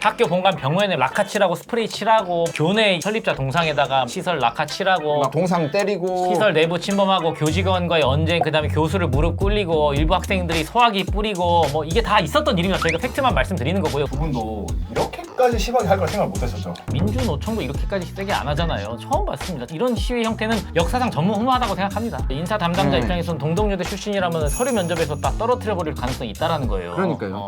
학교 본관 병원에 라카 칠하고 스프레이 칠하고 교내 설립자 동상에다가 시설 라카 칠하고 막 동상 때리고 시설 내부 침범하고 교직원과의 언쟁, 그다음에 교수를 무릎 꿇리고 일부 학생들이 소화기 뿌리고 뭐 이게 다 있었던 일입니다. 저희가 팩트만 말씀드리는 거고요. 두 분도 이렇게까지 심하게 할 걸 생각 못 했었죠. 민주노총도 이렇게까지 세게 안 하잖아요. 처음 봤습니다. 이런 시위 형태는 역사상 전무후무하다고 생각합니다. 인사 담당자 입장에서는 동덕여대 출신이라면 서류 면접에서 딱 떨어뜨려버릴 가능성이 있다라는 거예요. 그러니까요.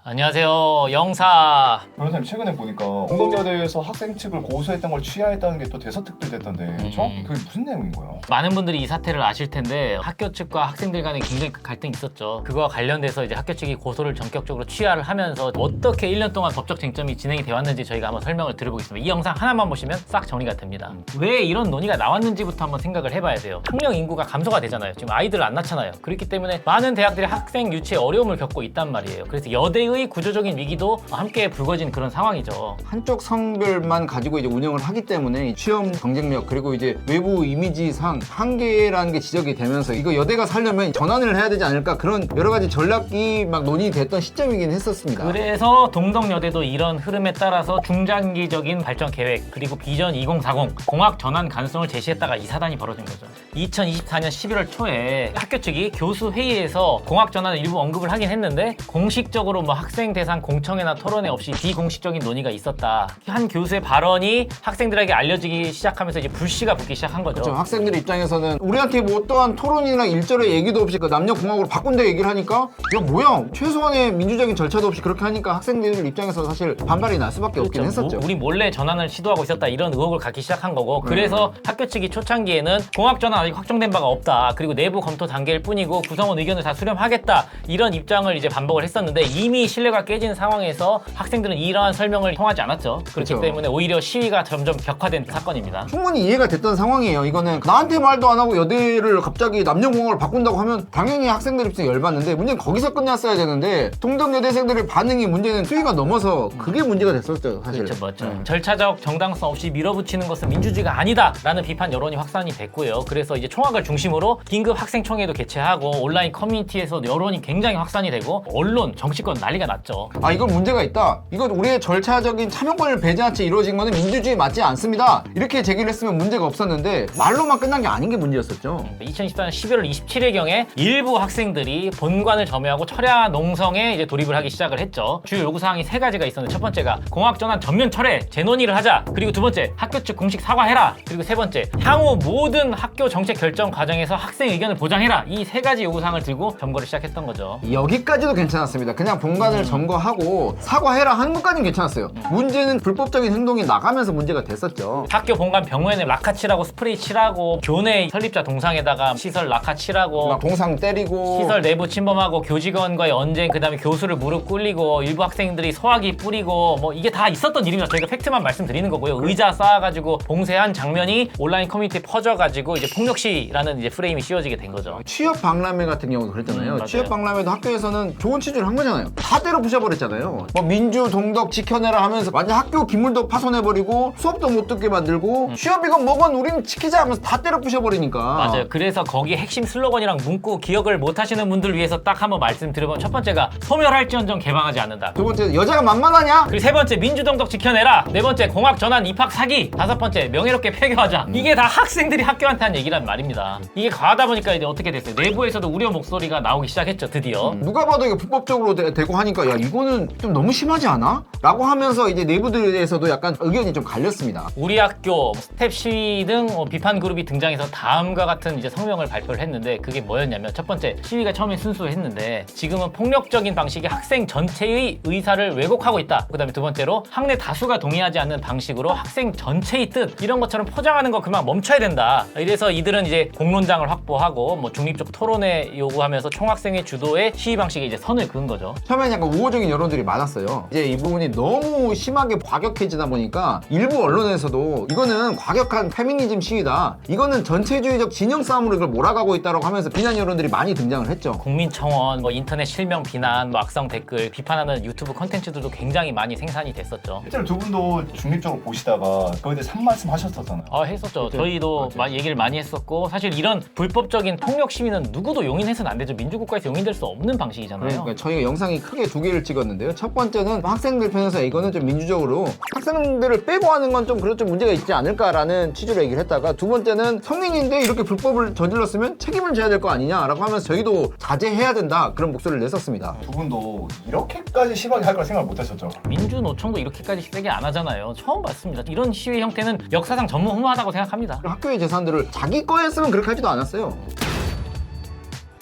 안녕하세요, 영사. 변호사님 최근에 보니까 동덕여대에서 학생 측을 고소했던 걸 취하했다는 게 또 대서특필됐던데 정확히 그게 무슨 내용인 거예요? 많은 분들이 이 사태를 아실 텐데 학교 측과 학생들 간에 굉장히 갈등이 있었죠. 그거와 관련돼서 이제 학교 측이 고소를 전격적으로 취하를 하면서 어떻게 1년 동안 법적 쟁점이 진행이 되어 왔는지 저희가 한번 설명을 드려보겠습니다. 이 영상 하나만 보시면 싹 정리가 됩니다. 왜 이런 논의가 나왔는지부터 한번 생각을 해봐야 돼요. 학령 인구가 감소가 되잖아요. 지금 아이들 안 낳잖아요. 그렇기 때문에 많은 대학들이 학생 유치에 어려움을 겪고 있단 말이에요. 그래서 여대의 구조적인 위기도 함께 불거진 그런 상황이죠. 한쪽 성별만 가지고 이제 운영을 하기 때문에 취업 경쟁력 그리고 이제 외부 이미지상 한계라는 게 지적이 되면서 이거 여대가 살려면 전환을 해야 되지 않을까 그런 여러 가지 전략이 막 논의됐던 시점이긴 했었습니다. 그래서 동덕여대도 이런 흐름에 따라서 중장기적인 발전 계획 그리고 비전 2040 공학 전환 가능성을 제시했다가 이 사단이 벌어진 거죠. 2024년 11월 초에 학교 측이 교수 회의에서 공학 전환을 일부 언급을 하긴 했는데 공식적으로 뭐 학생 대상 공청회나 토론회 없이 비공식적인 논의가 있었다. 한 교수의 발언이 학생들에게 알려지기 시작하면서 이제 불씨가 붙기 시작한 거죠. 그렇죠. 학생들 입장에서는 우리한테 뭐 어떠한 토론이나 일절의 얘기도 없이 그 남녀공학으로 바꾼다 얘기를 하니까 야 뭐야 최소한의 민주적인 절차도 없이 그렇게 하니까 학생들 입장에서 사실 반발이 날 수밖에 없긴 했었죠. 우리 몰래 전환을 시도하고 있었다 이런 의혹을 갖기 시작한 거고 그래서 학교 측이 초창기에는 공학 전환 아직 확정된 바가 없다. 그리고 내부 검토 단계일 뿐이고 구성원 의견을 다 수렴하겠다 이런 입장을 이제 반복을 했었는데 이미 신뢰가 깨진 상황에서 학생들은 이러한 설명을 통하지 않았죠. 그렇기 그렇죠. 때문에 오히려 시위가 점점 격화된 사건입니다. 충분히 이해가 됐던 상황이에요. 이거는 나한테 말도 안 하고 여대를 갑자기 남녀공학을 바꾼다고 하면 당연히 학생들 입장에 열받는데 문제는 거기서 끝났어야 되는데 동덕여대생들의 반응이 문제는 수위가 넘어서 그게 문제가 됐었죠. 사실. 그렇죠, 맞죠. 절차적 정당성 없이 밀어붙이는 것은 민주주의가 아니다라는 비판 여론이 확산이 됐고요. 그래서 이제 총학을 중심으로 긴급 학생총회도 개최하고 온라인 커뮤니티에서 여론이 굉장히 확산이 되고 언론, 정치권 난리가 났죠. 아 이건 문제가 있다. 이건 우리의 절차적인 참여권을 배제한 채 이루어진 거는 민주주의 맞지 않습니다. 이렇게 제기를 했으면 문제가 없었는데 말로만 끝난 게 아닌 게 문제였었죠. 2014년 11월 27일경에 일부 학생들이 본관을 점유하고 철야 농성에 이제 돌입을 하기 시작을 했죠. 주요 요구사항이 세 가지가 있었는데 첫 번째가 공학전환 전면 철회, 재논의를 하자. 그리고 두 번째, 학교 측 공식 사과해라. 그리고 세 번째, 향후 모든 학교 정책 결정 과정에서 학생 의견을 보장해라. 이 세 가지 요구사항을 들고 점거를 시작했던 거죠. 여기까지도 괜찮았습니다. 그냥 본관을 점거하고 사과해라 하는 것까지는 괜찮았어요. 문제는 불법적인 행동이 나가면서 문제가 됐었죠. 학교 본관 병원에 라카 칠하고 스프레이 칠하고 교내 설립자 동상에다가 시설 라카 칠하고 막 동상 때리고 시설 내부 침범하고 교직원과의 언쟁, 그다음에 교수를 무릎 꿇리고 일부 학생들이 소화기 뿌리고 뭐 이게 다 있었던 일입니다. 저희가 팩트만 말씀드리는 거고요. 의자 쌓아가지고 봉쇄한 장면이 온라인 커뮤니티에 퍼져가지고 이제 폭력시라는 이제 프레임이 씌워지게 된 거죠. 취업 박람회 같은 경우도 그랬잖아요. 맞아요. 취업 박람회도 학교에서는 좋은 취지를 한 거잖아요. 다 때려 부셔버렸잖아요. 뭐 민주 동덕 지켜내라 하면서 완전 학교 기물도 파손해버리고 수업도 못 듣게 만들고 취업이건 뭐건 우리는 지키자 하면서 다 때려 부셔버리니까. 맞아요. 그래서 거기에 핵심 슬로건이랑 문구 기억을 못 하시는 분들 위해서 딱 한번 말씀드려보면 첫 번째가 소멸할지언정 개방하지 않는다. 두 번째 여자가 만만하냐? 그리고 세 번째 민주동덕 지켜내라. 네 번째 공학 전환 입학 사기. 다섯 번째 명예롭게 폐교하자. 이게 다 학생들이 학교한테 한 얘기란 말입니다. 이게 과하다 보니까 이제 어떻게 됐어요? 내부에서도 우려 목소리가 나오기 시작했죠. 드디어. 누가 봐도 이게 불법적으로 되고 하니까 야 이거는 좀 너무 심하지 않아? 라고 하면서 이제 내부들에서도 약간 의견이 좀 갈렸습니다. 우리 학교 스텝 시위 등 비판 그룹이 등장해서 다음과 같은 이제 성명을 발표를 했는데 그게 뭐였냐면 첫 번째 시위가 처음에 순수했는데 지금은 폭력적인 방식이 학생 전체의 의사를 왜곡하고 있다. 그다음에 두 번째로 학내 다수가 동의하지 않는 방식으로 학생 전체의 뜻 이런 것처럼 포장하는 거 그만 멈춰야 된다. 이래서 이들은 이제 공론장을 확보하고 뭐 중립적 토론회 요구하면서 총학생회 주도의 시위 방식에 이제 선을 그은 거죠. 처음에 약간 우호적인 여론들이 많았어요. 이제 이 부분이 너무 심하게 과격해지다 보니까 일부 언론에서도 이거는 과격한 페미니즘 시위다. 이거는 전체주의적 진영 싸움으로 이걸 몰아가고 있다고 하면서 비난 여론들이 많이 등장을 했죠. 국민청원, 뭐 인터넷 실명 비난, 뭐 악성 댓글 비판하는 유튜브 콘텐츠들도 굉장히 많이 생산이 됐었죠. 실제로 두 분도 중립적으로 보시다가 그거에 대해 산말씀 하셨었잖아요. 했었죠. 저희도 얘기를 많이 했었고 사실 이런 불법적인 폭력 시위는 누구도 용인해서는 안 되죠. 민주국가에서 용인될 수 없는 방식이잖아요. 그러니까 저희가 영상이 크게 두 개를 찍었는데요. 첫 번째는 학생들 편에서 이거는 좀 민주적으로 학생들을 빼고 하는 건 좀 그래도 좀 문제가 있지 않을까라는 취지로 얘기를 했다가 두 번째는 성인인데 이렇게 불법을 저질렀으면 책임을 져야 될 거 아니냐라고 하면서 저희도 자제해야 된다 그런 목소리를 냈었습니다. 두 분도 이렇게까지 심하게 할 거라 생각을 못 하셨죠? 민주노총도 이렇게까지 세게 안 하잖아요. 처음 봤습니다. 이런 시위 형태는 역사상 전무후무하다고 생각합니다. 학교의 재산들을 자기 거였으면 그렇게 하지도 않았어요.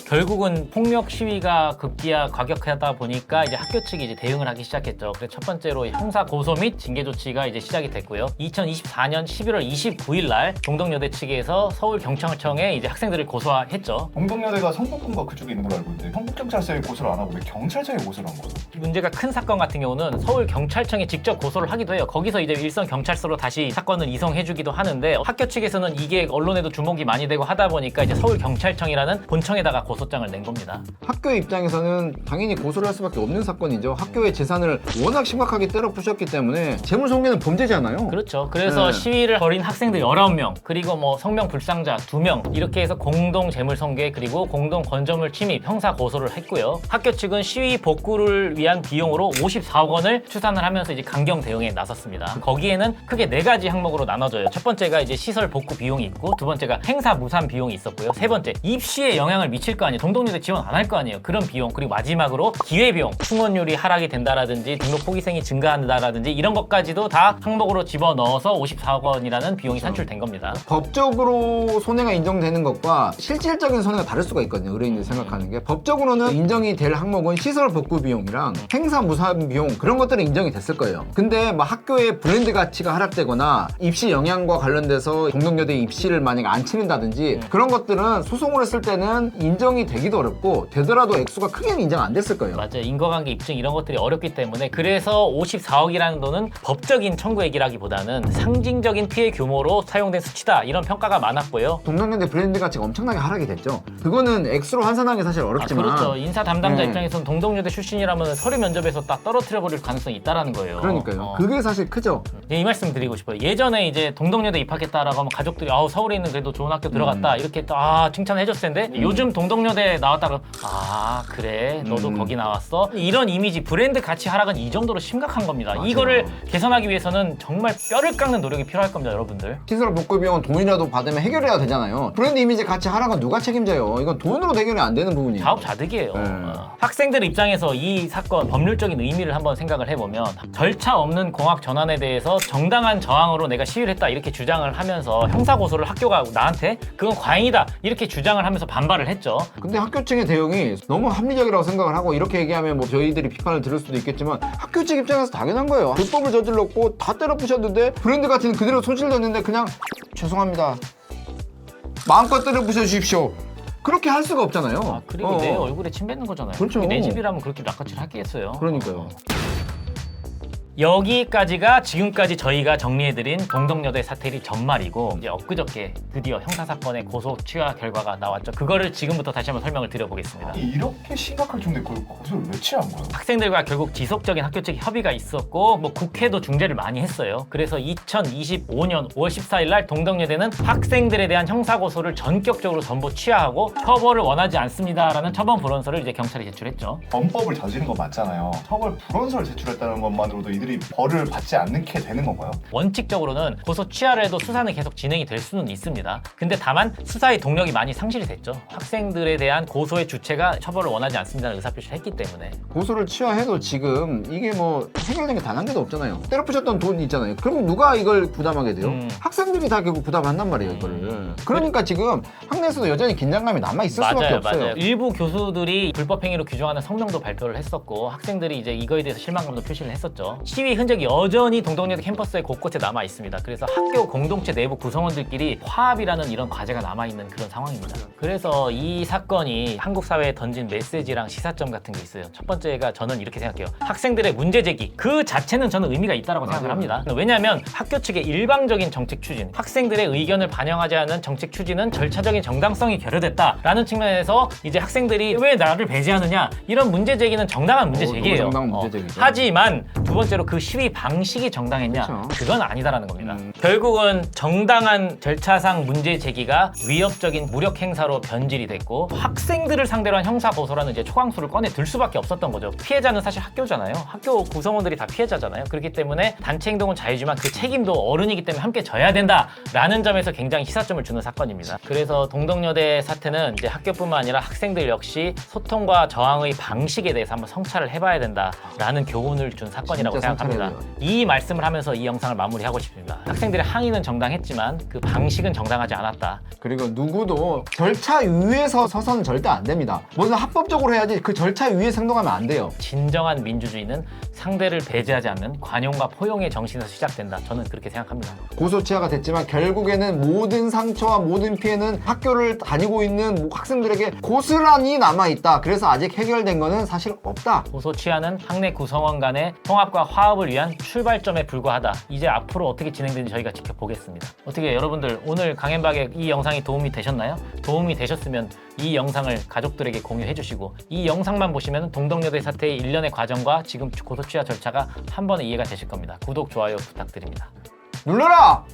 결국은 폭력 시위가 급기야 과격하다 보니까 이제 학교 측이 이제 대응을 하기 시작했죠. 그래서 첫 번째로 형사 고소 및 징계 조치가 이제 시작이 됐고요. 2024년 11월 29일 날 동덕여대 측에서 서울경찰청에 이제 학생들을 고소했죠. 동덕여대가 성북군과 그쪽에 있는 걸로 알고 있는데 성북경찰서에 고소를 안 하고 왜 경찰청에 고소를 한 거예요? 문제가 큰 사건 같은 경우는 서울경찰청에 직접 고소를 하기도 해요. 거기서 이제 일선 경찰서로 다시 사건을 이송해주기도 하는데 학교 측에서는 이게 언론에도 주목이 많이 되고 하다 보니까 이제 서울경찰청이라는 본청에다가 고소장을 낸 겁니다. 학교 입장에서는 당연히 고소를 할 수밖에 없는 사건이죠. 학교의 재산을 워낙 심각하게 때려 부셨기 때문에 재물손괴는 범죄잖아요. 그렇죠. 그래서 네. 시위를 벌인 학생들 19명 그리고 뭐 성명 불상자 2명 이렇게 해서 공동 재물손괴 그리고 공동 건조물 침입 형사 고소를 했고요. 학교 측은 시위 복구를 위한 비용으로 54억 원을 추산을 하면서 이제 강경 대응에 나섰습니다. 거기에는 크게 4가지 항목으로 나눠져요. 첫 번째가 이제 시설 복구 비용이 있고 두 번째가 행사 무산 비용이 있었고요. 세 번째 입시에 영향을 미칠 거 아니에요. 동덕여대 지원 안 할 거 아니에요. 그런 비용 그리고 마지막으로 기회비용 충원율이 하락이 된다라든지 등록 포기생이 증가한다라든지 이런 것까지도 다 항목으로 집어넣어서 54억 원이라는 비용이 산출된 겁니다. 법적으로 손해가 인정되는 것과 실질적인 손해가 다를 수가 있거든요. 의뢰인들이 생각하는 게 법적으로는 인정이 될 항목은 시설 복구 비용이랑 행사 무산 비용 그런 것들은 인정이 됐을 거예요. 근데 뭐 학교의 브랜드 가치가 하락되거나 입시 영향과 관련돼서 동덕여대 입시를 만약에 안 치른다든지 그런 것들은 소송을 했을 때는 인정이 되기도 어렵고 되더라도 액수가 크게는 인정 안 됐을 거예요. 맞아요. 인과관계 입증 이런 것들이 어렵기 때문에 그래서 54억이라는 돈은 법적인 청구액이라기보다는 상징적인 피해 규모로 사용된 수치다 이런 평가가 많았고요. 동덕여대 브랜드 가치가 엄청나게 하락이 됐죠. 그거는 액수로 환산하기 사실 어렵지만 그렇죠. 인사 담당자 네. 입장에서는 동덕여대 출신이라면 서류 면접에서 딱 떨어뜨려 버릴 가능성이 있다라는 거예요. 그러니까요. 그게 사실 크죠. 이 말씀 드리고 싶어요. 예전에 이제 동덕여대 입학했다라고 하면 가족들이 서울에 있는 그래도 좋은 학교 들어갔다 이렇게 칭찬해줬을 텐데 요즘 동덕여대 나왔다가 그래 너도 거기 나왔어 이런 이미지 브랜드 가치 하락은 이 정도로 심각한 겁니다. 맞아요. 이거를 개선하기 위해서는 정말 뼈를 깎는 노력이 필요할 겁니다, 여러분들. 시설 복구 비용은 돈이라도 받으면 해결해야 되잖아요. 브랜드 이미지 가치 하락은 누가 책임져요? 이건 돈으로 해결이 안 되는 부분이에요. 자업자득이에요. 네. 학생들 입장에서 이 사건 법률적인 의미를 한번 생각을 해보면 절차 없는 공학 전환에 대해서 정당한 저항으로 내가 시위를 했다 이렇게 주장을 하면서 형사고소를 학교가 나한테 그건 과잉이다 이렇게 주장을 하면서 반발을 했죠. 근데 학교 측의 대응이 너무 합리적이라고 생각을 하고 이렇게 얘기하면 뭐 저희들이 비판을 들을 수도 있겠지만 학교 측 입장에서 당연한 거예요. 불법을 저질렀고 다 때려 부셨는데 브랜드 가치는 그대로 손실됐는데 그냥 죄송합니다. 마음껏 때려 부셔 주십시오. 그렇게 할 수가 없잖아요. 그리고 내 얼굴에 침 뱉는 거잖아요. 그렇죠. 내 집이라면 그렇게 낚아치를 하겠어요. 그러니까요. 여기까지가 지금까지 저희가 정리해드린 동덕여대 사태의 전말이고 이제 엊그저께 드디어 형사사건의 고소 취하 결과가 나왔죠. 그거를 지금부터 다시 한번 설명을 드려보겠습니다. 이렇게 심각할 정도의 그걸 고소를 왜 취한 거예요? 학생들과 결국 지속적인 학교 측 협의가 있었고 뭐 국회도 중재를 많이 했어요. 그래서 2025년 5월 14일 날 동덕여대는 학생들에 대한 형사고소를 전격적으로 전부 취하하고 처벌을 원하지 않습니다라는 처분 불원서를 이제 경찰에 제출했죠. 범법을 저지른 거 맞잖아요. 처벌 불원서를 제출했다는 것만으로도 이들이 벌을 받지 않게 되는 건가요? 원칙적으로는 고소 취하를 해도 수사는 계속 진행이 될 수는 있습니다. 근데 다만 수사의 동력이 많이 상실이 됐죠. 학생들에 대한 고소의 주체가 처벌을 원하지 않습니다는 의사표시를 했기 때문에. 고소를 취하해도 지금 이게 뭐 해결된 게 단 한 개도 없잖아요. 때려 부셨던 돈 있잖아요. 그럼 누가 이걸 부담하게 돼요? 학생들이 다 결국 부담한단 말이에요, 이거를. 그러니까 지금 학내에서도 여전히 긴장감이 남아 있을 수밖에 없어요. 맞아요. 일부 교수들이 불법 행위로 규정하는 성명도 발표를 했었고 학생들이 이제 이거에 대해서 실망감도 표시를 했었죠. 시위 흔적이 여전히 동덕여대 캠퍼스의 곳곳에 남아 있습니다. 그래서 학교 공동체 내부 구성원들끼리 화합이라는 이런 과제가 남아 있는 그런 상황입니다. 그래서 이 사건이 한국 사회에 던진 메시지랑 시사점 같은 게 있어요. 첫 번째가 저는 이렇게 생각해요. 학생들의 문제 제기 그 자체는 저는 의미가 있다고 생각을 합니다. 왜냐하면 학교 측의 일방적인 정책 추진, 학생들의 의견을 반영하지 않은 정책 추진은 절차적인 정당성이 결여됐다라는 측면에서 이제 학생들이 왜 나를 배제하느냐 이런 문제 제기는 정당한 문제 제기예요. 정당한 문제 제기죠. 하지만 두 번째로 그 시위 방식이 정당했냐? 그렇죠. 그건 아니다라는 겁니다. 결국은 정당한 절차상 문제 제기가 위협적인 무력 행사로 변질이 됐고 학생들을 상대로 한 형사 고소라는 이제 초강수를 꺼내 들 수밖에 없었던 거죠. 피해자는 사실 학교잖아요. 학교 구성원들이 다 피해자잖아요. 그렇기 때문에 단체 행동은 자유지만 그 책임도 어른이기 때문에 함께 져야 된다라는 점에서 굉장히 시사점을 주는 사건입니다. 그래서 동덕여대 사태는 이제 학교뿐만 아니라 학생들 역시 소통과 저항의 방식에 대해서 한번 성찰을 해봐야 된다라는 교훈을 준 사건이라고 진짜 생각합니다. 성찰해야 이 말씀을 하면서 이 영상을 마무리하고 싶습니다. 학생들의 항의는 정당했지만 그 방식은 정당하지 않았다. 그리고 누구도 절차 위에서 서서는 절대 안 됩니다. 뭐든 합법적으로 해야지 그 절차 위에서 행동하면 안 돼요. 진정한 민주주의는 상대를 배제하지 않는 관용과 포용의 정신에서 시작된다. 저는 그렇게 생각합니다. 고소치하가 됐지만 결국에는 모든 상처와 모든 피해는 학교를 다니고 있는 학생들에게 고스란히 남아있다. 그래서 아직 해결된 거는 사실 없다. 고소 취하는 학내 구성원 간의 통합과 화합을 위한 출발점에 불과하다. 이제 앞으로 어떻게 진행되는지 저희가 지켜보겠습니다. 어떻게 여러분들 오늘 강연박에 이 영상이 도움이 되셨나요? 도움이 되셨으면 이 영상을 가족들에게 공유해 주시고 이 영상만 보시면 동덕여대 사태의 일련의 과정과 지금 고소 취하 절차가 한 번에 이해가 되실 겁니다. 구독, 좋아요 부탁드립니다. 눌러라!